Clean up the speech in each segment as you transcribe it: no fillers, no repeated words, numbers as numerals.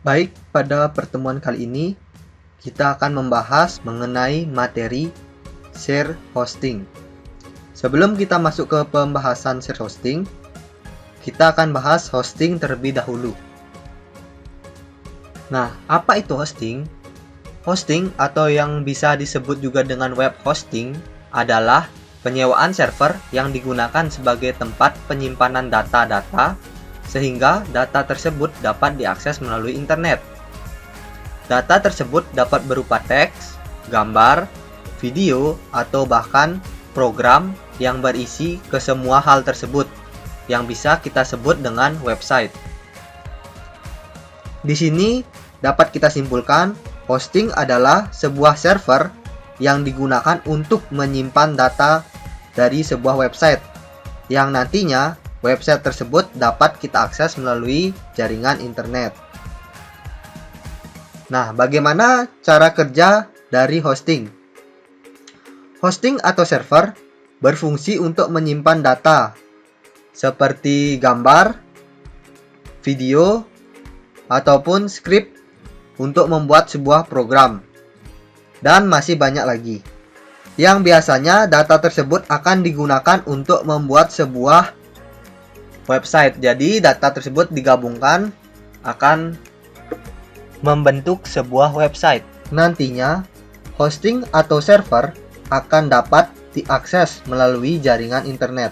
Baik, pada pertemuan kali ini kita akan membahas mengenai materi share hosting. Sebelum kita masuk ke pembahasan share hosting, kita akan bahas hosting terlebih dahulu. Nah, apa itu hosting? Hosting atau yang bisa disebut juga dengan web hosting adalah penyewaan server yang digunakan sebagai tempat penyimpanan data-data sehingga data tersebut dapat diakses melalui internet. Data tersebut dapat berupa teks, gambar, video, atau bahkan program yang berisi ke semua hal tersebut yang bisa kita sebut dengan website. Di sini dapat kita simpulkan, hosting adalah sebuah server yang digunakan untuk menyimpan data dari sebuah website yang nantinya website tersebut dapat kita akses melalui jaringan internet. Nah, bagaimana cara kerja dari hosting? Hosting atau server berfungsi untuk menyimpan data seperti gambar, video, ataupun skrip untuk membuat sebuah program, dan masih banyak lagi. Yang biasanya data tersebut akan digunakan untuk membuat sebuah website. Jadi data tersebut digabungkan akan membentuk sebuah website. Nantinya hosting atau server akan dapat diakses melalui jaringan internet,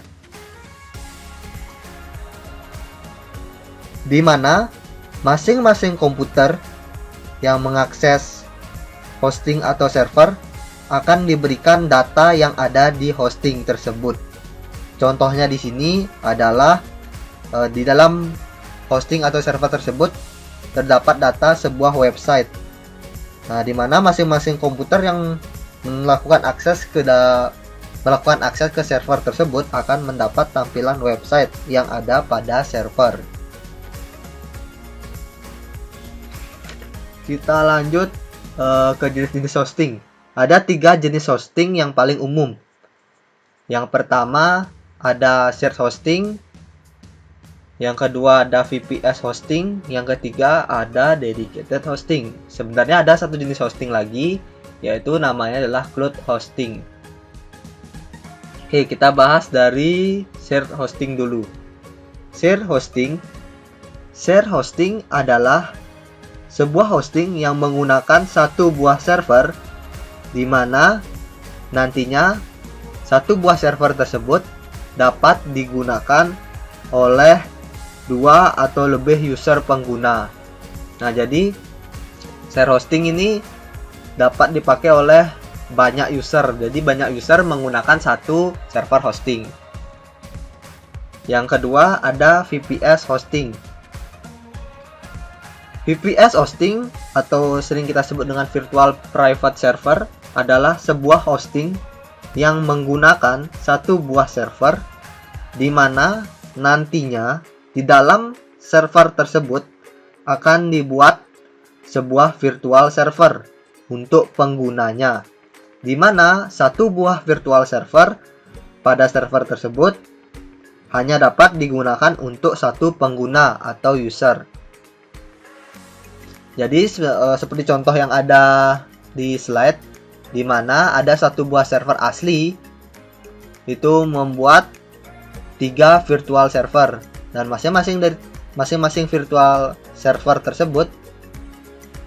di mana masing-masing komputer yang mengakses hosting atau server akan diberikan data yang ada di hosting tersebut. Contohnya di sini adalah di dalam hosting atau server tersebut terdapat data sebuah website. Nah, di mana masing-masing komputer yang melakukan akses ke server tersebut akan mendapat tampilan website yang ada pada server. Kita lanjut ke jenis-jenis hosting. Ada 3 jenis hosting yang paling umum. Yang pertama ada shared hosting, yang kedua ada VPS hosting, yang ketiga ada dedicated hosting. Sebenarnya ada satu jenis hosting lagi, yaitu namanya adalah cloud hosting. Oke, kita bahas dari shared hosting dulu. Shared hosting adalah sebuah hosting yang menggunakan satu buah server, di mana nantinya satu buah server tersebut dapat digunakan oleh 2 atau lebih user pengguna. Nah, jadi share hosting ini dapat dipakai oleh banyak user. Jadi banyak user menggunakan satu server hosting. Yang kedua ada VPS hosting. VPS hosting atau sering kita sebut dengan virtual private server adalah sebuah hosting yang menggunakan satu buah server, di mana nantinya di dalam server tersebut akan dibuat sebuah virtual server untuk penggunanya, di mana satu buah virtual server pada server tersebut hanya dapat digunakan untuk satu pengguna atau user. Jadi seperti contoh yang ada di slide, di mana ada satu buah server asli itu membuat 3 virtual server, dan masing-masing virtual server tersebut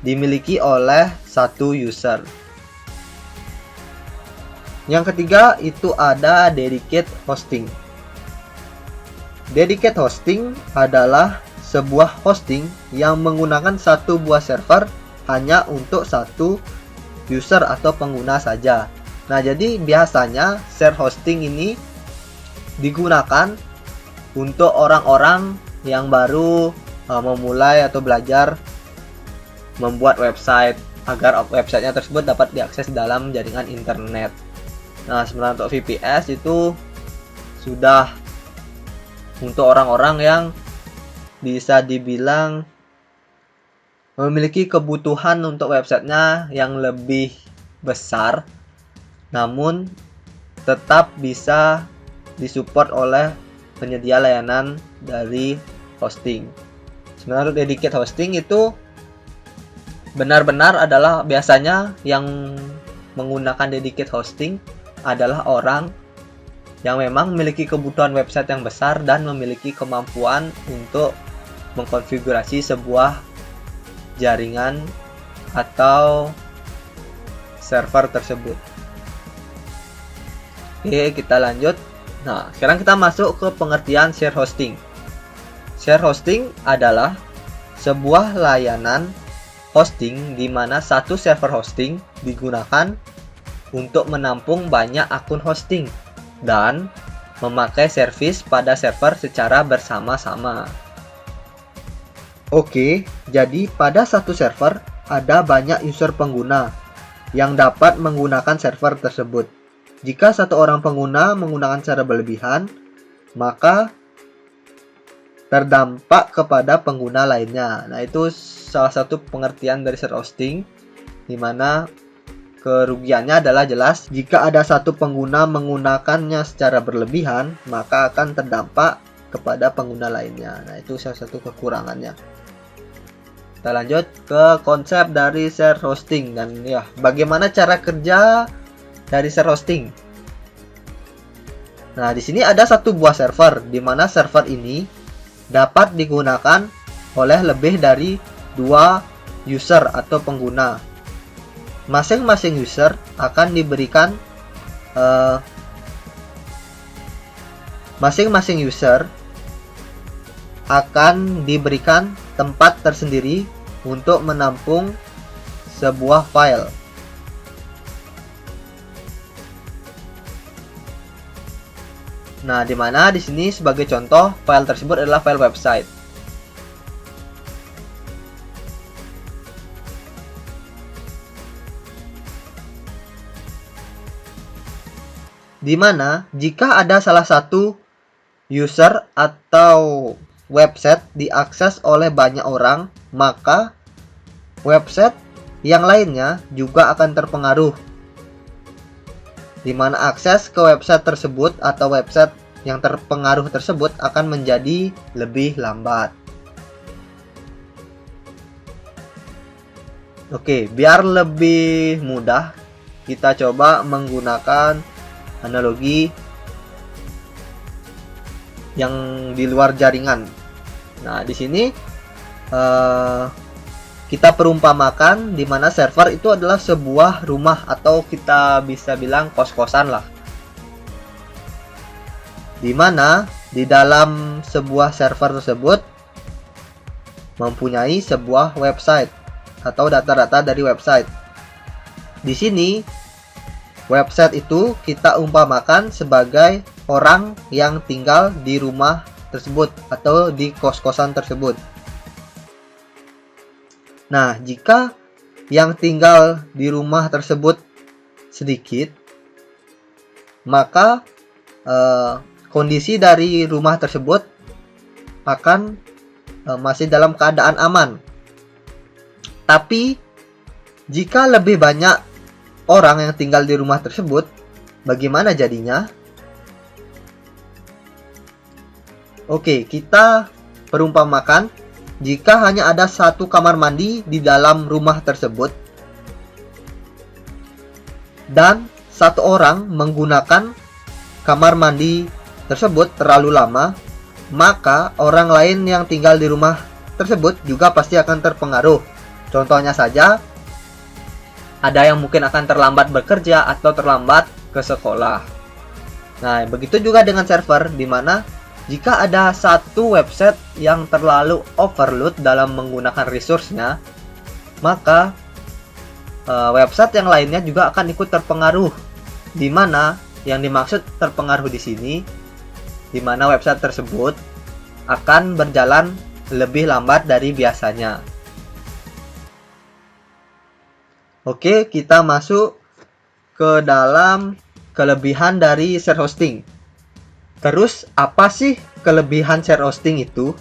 dimiliki oleh satu user. Yang ketiga itu ada dedicated hosting. Dedicated hosting adalah sebuah hosting yang menggunakan satu buah server hanya untuk satu user atau pengguna saja. Nah, jadi biasanya share hosting ini digunakan untuk orang-orang yang baru memulai atau belajar membuat website, agar websitenya tersebut dapat diakses dalam jaringan internet. Nah, sebenarnya untuk VPS itu sudah untuk orang-orang yang bisa dibilang memiliki kebutuhan untuk websitenya yang lebih besar, namun tetap bisa disupport oleh penyedia layanan dari hosting. Sebenarnya dedicated hosting itu benar-benar adalah biasanya yang menggunakan dedicated hosting adalah orang yang memang memiliki kebutuhan website yang besar dan memiliki kemampuan untuk mengkonfigurasi sebuah jaringan atau server tersebut. Oke, kita lanjut. Nah, sekarang kita masuk ke pengertian share hosting. Share hosting adalah sebuah layanan hosting di mana satu server hosting digunakan untuk menampung banyak akun hosting dan memakai servis pada server secara bersama-sama. Oke, jadi pada satu server ada banyak user pengguna yang dapat menggunakan server tersebut. Jika satu orang pengguna menggunakan secara berlebihan, maka terdampak kepada pengguna lainnya. Nah, itu salah satu pengertian dari share hosting, di mana kerugiannya adalah jelas jika ada satu pengguna menggunakannya secara berlebihan, maka akan terdampak kepada pengguna lainnya. Nah, itu salah satu kekurangannya. Kita lanjut ke konsep dari share hosting dan ya, bagaimana cara kerja dari share hosting. Nah, di sini ada satu buah server, di mana server ini dapat digunakan oleh lebih dari 2 user atau pengguna. Masing-masing user akan diberikan tempat tersendiri untuk menampung sebuah file. Nah, di mana di sini sebagai contoh file tersebut adalah file website. Di mana jika ada salah satu user atau website diakses oleh banyak orang, maka website yang lainnya juga akan terpengaruh, di mana akses ke website tersebut atau website yang terpengaruh tersebut akan menjadi lebih lambat. Oke, biar lebih mudah, kita coba menggunakan analogi yang di luar jaringan. Nah, di sini kita perumpamakan di mana server itu adalah sebuah rumah atau kita bisa bilang kos-kosan lah. Di mana di dalam sebuah server tersebut mempunyai sebuah website atau data-data dari website. Di sini website itu kita umpamakan sebagai orang yang tinggal di rumah tersebut atau di kos-kosan tersebut. Nah, jika yang tinggal di rumah tersebut sedikit, maka kondisi dari rumah tersebut akan masih dalam keadaan aman. Tapi jika lebih banyak orang yang tinggal di rumah tersebut, bagaimana jadinya? Oke, kita perumpamakan jika hanya ada satu kamar mandi di dalam rumah tersebut dan satu orang menggunakan kamar mandi tersebut terlalu lama, maka orang lain yang tinggal di rumah tersebut juga pasti akan terpengaruh. Contohnya saja, ada yang mungkin akan terlambat bekerja atau terlambat ke sekolah. Nah, begitu juga dengan server, di mana jika ada satu website yang terlalu overload dalam menggunakan resource-nya, maka website yang lainnya juga akan ikut terpengaruh. Di mana yang dimaksud terpengaruh di sini, di mana website tersebut akan berjalan lebih lambat dari biasanya. Oke, kita masuk ke dalam kelebihan dari share hosting. Terus, apa sih kelebihan share hosting itu?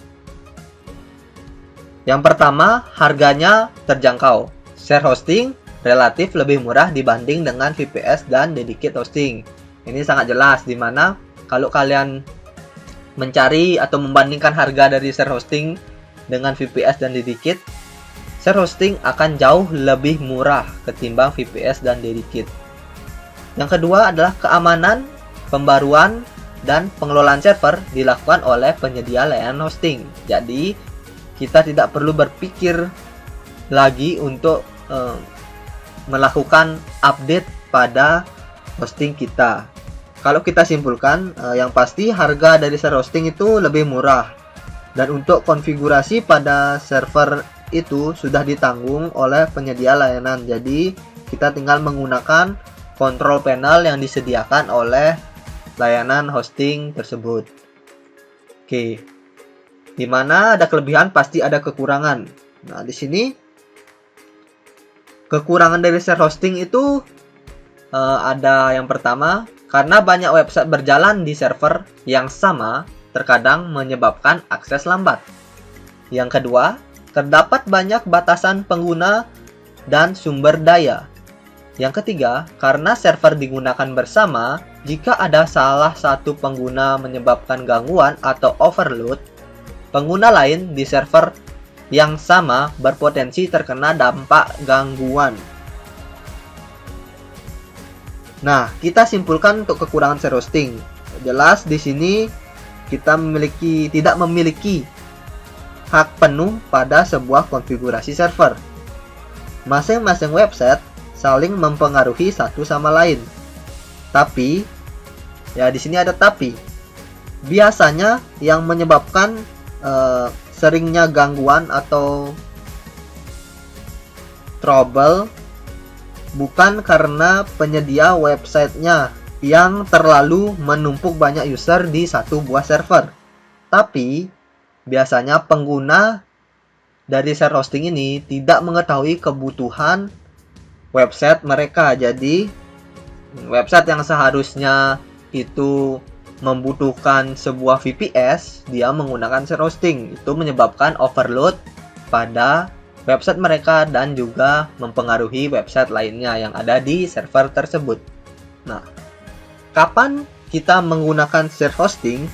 Yang pertama, harganya terjangkau. Share hosting relatif lebih murah dibanding dengan VPS dan dedicated hosting. Ini sangat jelas, di mana kalau kalian mencari atau membandingkan harga dari share hosting dengan VPS dan dedicated, share hosting akan jauh lebih murah ketimbang VPS dan dedicate. Yang kedua adalah keamanan, pembaruan, dan pengelolaan server dilakukan oleh penyedia layanan hosting. Jadi, kita tidak perlu berpikir lagi untuk melakukan update pada hosting kita. Kalau kita simpulkan, yang pasti harga dari share hosting itu lebih murah. Dan untuk konfigurasi pada server itu sudah ditanggung oleh penyedia layanan. Jadi, kita tinggal menggunakan kontrol panel yang disediakan oleh layanan hosting tersebut. Oke. Di mana ada kelebihan pasti ada kekurangan. Nah, di sini kekurangan dari share hosting itu ada yang pertama, karena banyak website berjalan di server yang sama, terkadang menyebabkan akses lambat. Yang kedua, terdapat banyak batasan pengguna dan sumber daya. Yang ketiga, karena server digunakan bersama, jika ada salah satu pengguna menyebabkan gangguan atau overload, pengguna lain di server yang sama berpotensi terkena dampak gangguan. Nah, kita simpulkan untuk kekurangan share hosting. Jelas di sini kita tidak memiliki hak penuh pada sebuah konfigurasi server. Masing-masing website saling mempengaruhi satu sama lain. Tapi, ya di sini ada tapi. Biasanya yang menyebabkan seringnya gangguan atau trouble bukan karena penyedia websitenya yang terlalu menumpuk banyak user di satu buah server. Tapi, biasanya pengguna dari share hosting ini tidak mengetahui kebutuhan website mereka. Jadi, website yang seharusnya itu membutuhkan sebuah VPS, dia menggunakan share hosting. Itu menyebabkan overload pada website mereka dan juga mempengaruhi website lainnya yang ada di server tersebut. Nah, kapan kita menggunakan share hosting?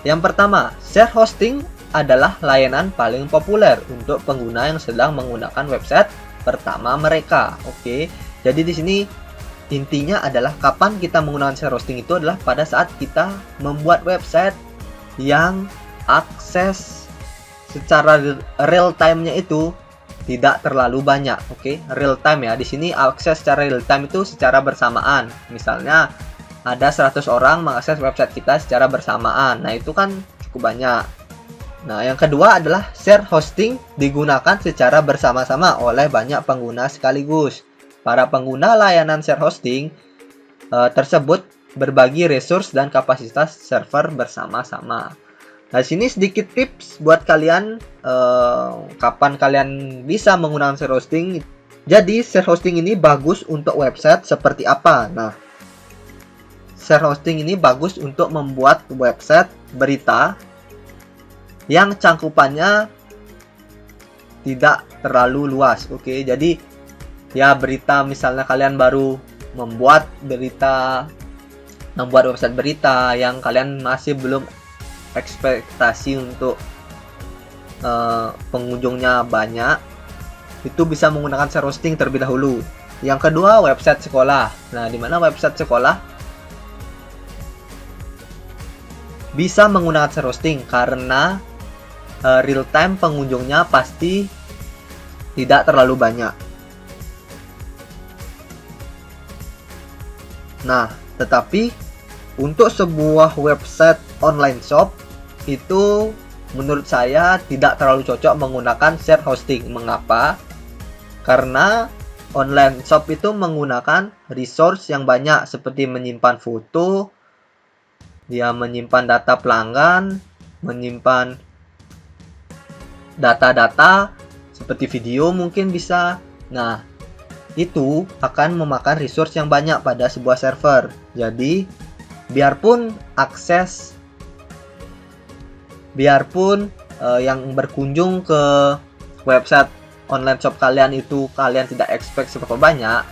Yang pertama, share hosting adalah layanan paling populer untuk pengguna yang sedang menggunakan website pertama mereka. Oke. Jadi di sini intinya adalah kapan kita menggunakan share hosting itu adalah pada saat kita membuat website yang akses secara real time-nya itu tidak terlalu banyak. Oke, real time ya. Di sini akses secara real time itu secara bersamaan. Misalnya ada 100 orang mengakses website kita secara bersamaan. Nah, itu kan cukup banyak. Nah, yang kedua adalah share hosting digunakan secara bersama-sama oleh banyak pengguna sekaligus. Para pengguna layanan share hosting tersebut berbagi resource dan kapasitas server bersama-sama. Nah, sini sedikit tips buat kalian kapan kalian bisa menggunakan share hosting. Jadi, share hosting ini bagus untuk website seperti apa? Nah, share hosting ini bagus untuk membuat website berita yang cangkupannya tidak terlalu luas. Oke, jadi ya berita, misalnya kalian baru membuat website berita yang kalian masih belum ekspektasi untuk pengunjungnya banyak, itu bisa menggunakan share hosting terlebih dahulu. Yang kedua, website sekolah. Nah, di mana website sekolah bisa menggunakan share hosting karena real time pengunjungnya pasti tidak terlalu banyak. Nah, tetapi untuk sebuah website online shop itu menurut saya tidak terlalu cocok menggunakan share hosting. Mengapa? Karena online shop itu menggunakan resource yang banyak seperti menyimpan foto, dia menyimpan data pelanggan, menyimpan data-data seperti video mungkin bisa. Nah, itu akan memakan resource yang banyak pada sebuah server. Jadi, biarpun yang berkunjung ke website online shop kalian itu kalian tidak expect seberapa banyak,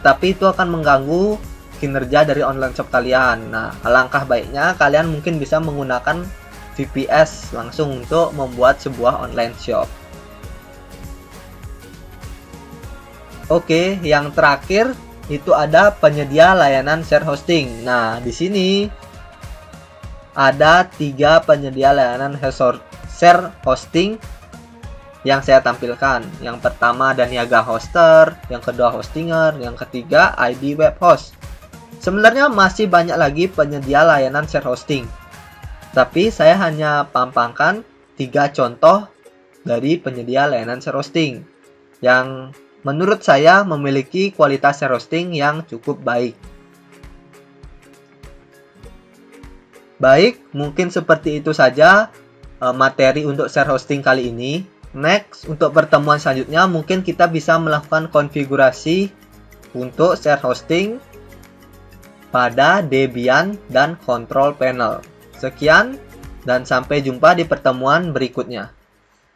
tetapi itu akan mengganggu kinerja dari online shop kalian. Nah, alangkah baiknya kalian mungkin bisa menggunakan VPS langsung untuk membuat sebuah online shop. Oke, yang terakhir itu ada penyedia layanan share hosting. Nah, di sini ada 3 penyedia layanan share hosting yang saya tampilkan. Yang pertama ada Niaga Hoster, yang kedua Hostinger, yang ketiga ID Web Host. Sebenarnya masih banyak lagi penyedia layanan share hosting, tapi saya hanya pampangkan 3 contoh dari penyedia layanan share hosting yang menurut saya memiliki kualitas share hosting yang cukup baik. Baik, mungkin seperti itu saja materi untuk share hosting kali ini. Next, untuk pertemuan selanjutnya mungkin kita bisa melakukan konfigurasi untuk share hosting pada Debian dan Control Panel. Sekian dan sampai jumpa di pertemuan berikutnya.